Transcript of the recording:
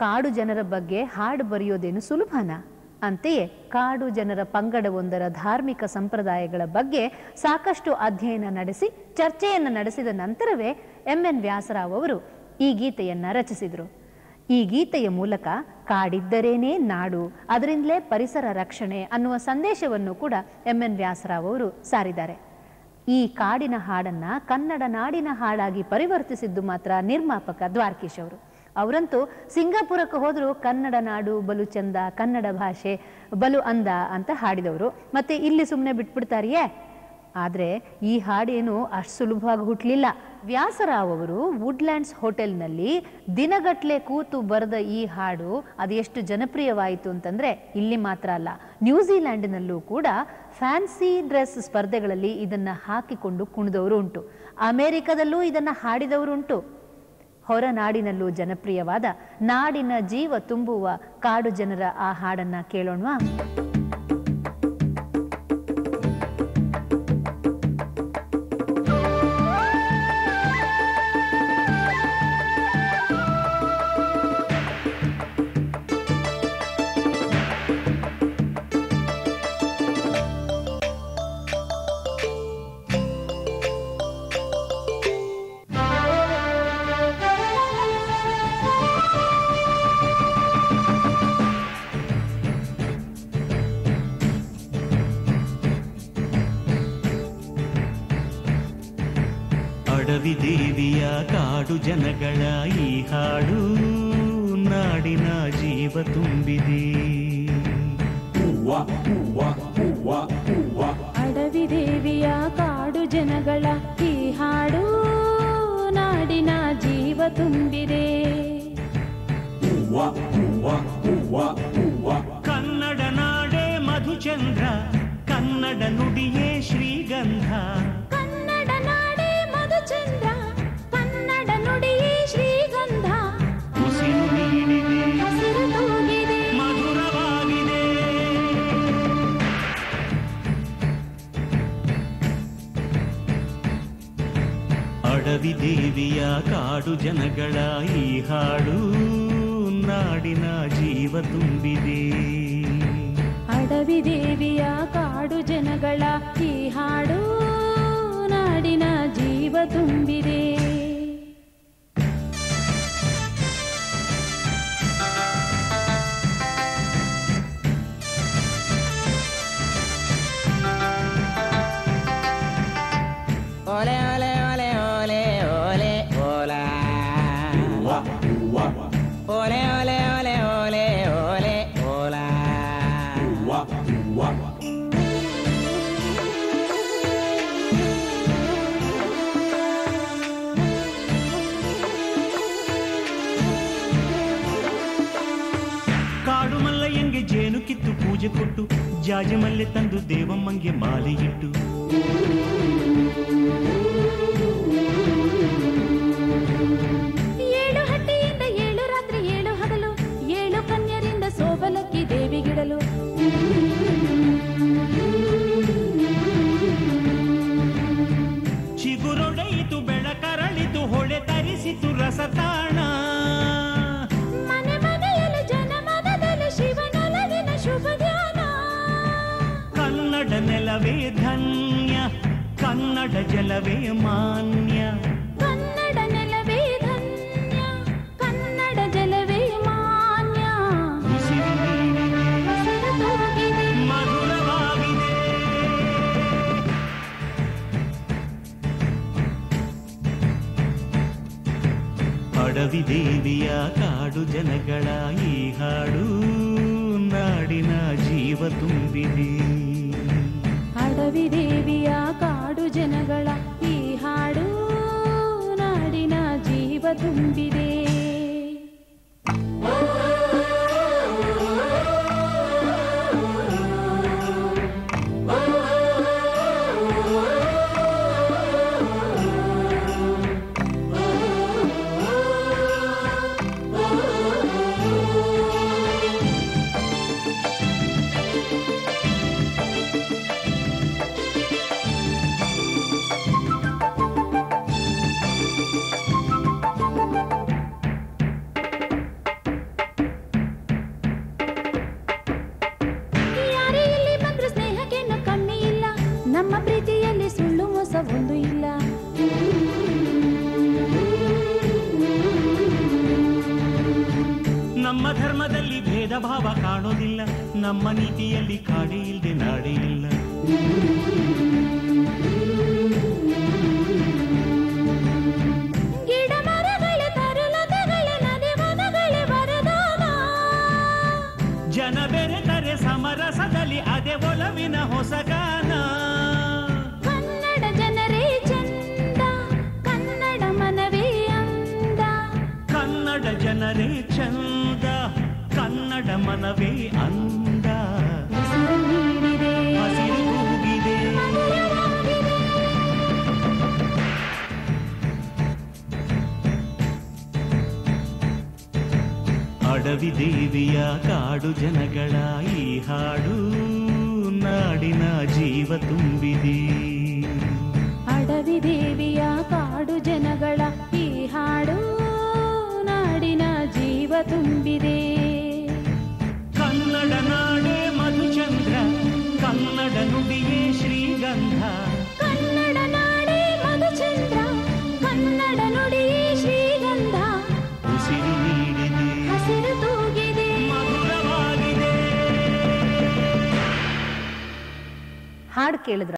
ಕಾಡು ಜನರ ಬಗ್ಗೆ ಹಾಡು ಬರೆಯೋದೇನು ಸುಲಭನಾ? ಅಂತೆಯೇ ಕಾಡು ಜನರ ಪಂಗಡವೊಂದರ ಧಾರ್ಮಿಕ ಸಂಪ್ರದಾಯಗಳ ಬಗ್ಗೆ ಸಾಕಷ್ಟು ಅಧ್ಯಯನ ನಡೆಸಿ ಚರ್ಚೆಯನ್ನು ನಡೆಸಿದ ನಂತರವೇ ಎಂ.ಎನ್. ವ್ಯಾಸರಾವ್ ಅವರು ಈ ಗೀತೆಯನ್ನು ರಚಿಸಿದರು. ಈ ಗೀತೆಯ ಮೂಲಕ ಕಾಡಿದ್ದರೇನೇ ನಾಡು, ಅದರಿಂದಲೇ ಪರಿಸರ ರಕ್ಷಣೆ ಅನ್ನುವ ಸಂದೇಶವನ್ನು ಕೂಡ ಎಂ.ಎನ್. ವ್ಯಾಸರಾವ್ ಅವರು ಸಾರಿದ್ದಾರೆ. ಈ ಕಾಡಿನ ಹಾಡನ್ನ ಕನ್ನಡ ನಾಡಿನ ಹಾಡಾಗಿ ಪರಿವರ್ತಿಸಿದ್ದು ಮಾತ್ರ ನಿರ್ಮಾಪಕ ದ್ವಾರಕೀಶ್ ಅವರು. ಅವರಂತೂ ಸಿಂಗಾಪುರಕ್ಕೆ ಹೋದರೂ ಕನ್ನಡ ನಾಡು ಬಲು ಚಂದ, ಕನ್ನಡ ಭಾಷೆ ಬಲು ಅಂದ ಅಂತ ಹಾಡಿದವರು. ಮತ್ತೆ ಇಲ್ಲಿ ಸುಮ್ಮನೆ ಬಿಟ್ಬಿಡ್ತಾರಿಯೇ? ಆದರೆ ಈ ಹಾಡೇನು ಅಷ್ಟು ಸುಲಭವಾಗಿ ಹುಟ್ಟಲಿಲ್ಲ. ವ್ಯಾಸರಾವ್ ಅವರು ವುಡ್ಲ್ಯಾಂಡ್ಸ್ ಹೋಟೆಲ್ನಲ್ಲಿ ದಿನಗಟ್ಟಲೆ ಕೂತು ಬರೆದ ಈ ಹಾಡು ಅದು ಎಷ್ಟು ಜನಪ್ರಿಯವಾಯಿತು ಅಂತಂದರೆ ಇಲ್ಲಿ ಮಾತ್ರ ಅಲ್ಲ, ನ್ಯೂಜಿಲ್ಯಾಂಡಿನಲ್ಲೂ ಕೂಡ ಫ್ಯಾನ್ಸಿ ಡ್ರೆಸ್ ಸ್ಪರ್ಧೆಗಳಲ್ಲಿ ಇದನ್ನು ಹಾಕಿಕೊಂಡು ಕುಣಿದವರು ಉಂಟು. ಅಮೆರಿಕದಲ್ಲೂ ಇದನ್ನು ಹಾಡಿದವರು ಉಂಟು. ಹೊರನಾಡಿನಲ್ಲೂ ಜನಪ್ರಿಯವಾದ ನಾಡಿನ ಜೀವ ತುಂಬುವ ಕಾಡು ಜನರ ಆ ಹಾಡನ್ನು ಕೇಳೋಣವಾ? ದೇವಿಯ ಕಾಡು ಜನಗಳ ಈ ಹಾಡು ನಾಡಿನ ಜೀವ ತುಂಬಿದೆ. ಅಡವಿ ದೇವಿಯ ಕಾಡು ಜನಗಳ ಈ ಹಾಡು ನಾಡಿನ ಜೀವ ತುಂಬಿದೆ. ಕನ್ನಡ ನಾಡೇ ಮಧುಚಂದ್ರ, ಕನ್ನಡ ನುಡಿಯೇ ಶ್ರೀಗಂಧ. ಚಂದ್ರ ಕನ್ನಡ ನುಡಿಯೇ ಶ್ರೀಗಂಧ. ಉಸಿರು ನೀಡಿದೆ, ಹಸಿರು ತೂಗಿದೆ, ಮಧುರವಾಗಿದೆ. ಅಡವಿ ದೇವಿಯ ಕಾಡು ಜನಗಳ ಈ ಹಾಡು ನಾಡಿನ ಜೀವ ತುಂಬಿದೆ. ಅಡವಿ ದೇವಿಯ ಕಾಡು ಜನಗಳ ಈ ಹಾಡು ನಾಡಿನ ಜೀವ ತುಂಬಿದೆ. ಓಲೆ ಓಲೆ ಓಲೆ ಓಲೆ ಓಲೆ ಓಲಾ, ಓಲೆ ಓಲೆ ಓಲೆ ಓಲೆ ಓಲೆ ಓಲಾ. ಕಾಡು ಮಲ್ಲಯ್ಯಂಗೆ ಜೇನು ಕಿತ್ತು ಪೂಜೆ ಕೊಟ್ಟು ಜಾಜಮಲ್ಲೆ ತಂದು ದೇವಮ್ಮಂಗೆ ಮಾಲೆ ಇಟ್ಟು ಏಳು ಹಟ್ಟಿಯಿಂದ ಏಳು ರಾತ್ರಿ ಏಳು ಹಗಲು ಏಳು ಕನ್ಯರಿಂದ ಸೋಬಲಕ್ಕಿ ದೇವಿಗಿಡಲು ಚಿಗುರೊಡೆಯಿತು ಬೆಳಕರಳಿತು ಹೊಳೆ ತರಿಸಿತು ರಸತಾಣ. ಮನೆ ಮನೆಯಲ್ಲಿ ಜನಮನದಲ್ಲಿ ಶಿವನೊಲವಿನ ಶುಭ ಧ್ಯಾನ. ಕನ್ನಡ ನೆಲವೇ ಧನ್ಯ, ಕನ್ನಡ ಜಲವೇ ಮಾನ್ಯ. ಕನ್ನಡ ನೆಲವೇ ಧನ್ಯ, ಕನ್ನಡ ಜಲವೇ ಮಾನ್ಯ. ಉಸಿರು ನೀಡಿದೆ, ಹಸಿರು ತೂಗಿದೆ, ಮಧುರವಾಗಿದೆ. ಅಡವಿ ದೇವಿಯ ಕಾಡು ಜನಗಳ ಈ ಹಾಡು ನಾಡಿನ ಜೀವ ತುಂಬಿದೆ. ಅಡವಿ ದೇವಿಯ ಕಾಡು ಜನಗಳ ಈ ಹಾಡು ನಾಡಿನ ಜೀವ ತುಂಬಿದೆ. ಅಧರ್ಮದಲ್ಲಿ ಭೇದ ಭಾವ ಕಾಣೋದಿಲ್ಲ, ನಮ್ಮ ನೀತಿಯಲ್ಲಿ ಕಾಡೇ ಇಲ್ಲದೆ ನಾಡೇ ಇಲ್ಲ. ಗಿಡ ಮರಗಳ ತರುಲತೆಗಳ ನದಿ ವನಗಳ ವರದಾನ, ಜನ ಬೆರೆತರೆ ಸಮರಸದಲ್ಲಿ ಅದೇ ಒಲವಿನ ಹೊಸಗಾನ. ಕನ್ನಡ ಜನರೇ ಚಂದ, ಕನ್ನಡ ಮನವೇ ಅಂದ. ಕನ್ನಡ ಜನರೇ ಚಂದ, ಕನ್ನಡ ಮನವೇ ಅಂದ. ಉಸಿರು ನೀಡಿದೆ, ಹಸಿರು ಕೂಗಿದೆ, ಮಧುರವಾಗಿದೆ. ಅಡವಿ ದೇವಿಯ ಕಾಡು ಜನಗಳ ಈ ಹಾಡು ನಾಡಿನ ಜೀವ ತುಂಬಿದೆ. ಅಡವಿ ದೇವಿಯ ಕಾಡು ಜನಗಳ ಈ ಹಾಡು ನಾಡಿನ ಜೀವ ತುಂಬಿದೆ. ಕನ್ನಡ ನಾಡೇ ಮಧುಚಂದ್ರ, ಕನ್ನಡ ನುಡಿಯೇ ಶ್ರೀಗಂಧ. ಕನ್ನಡ ನಾಡೇ ಮಧುಚಂದ್ರ, ಕನ್ನಡ ನುಡಿಯೇ ಶ್ರೀಗಂಧ. ಉಸಿರು ನೀಡಿದೆ, ಹಸಿರು ತೂಗಿದೆ, ಮಧುರವಾಗಿದೆ. ಹಾಡು ಕೇಳಿದ್ರ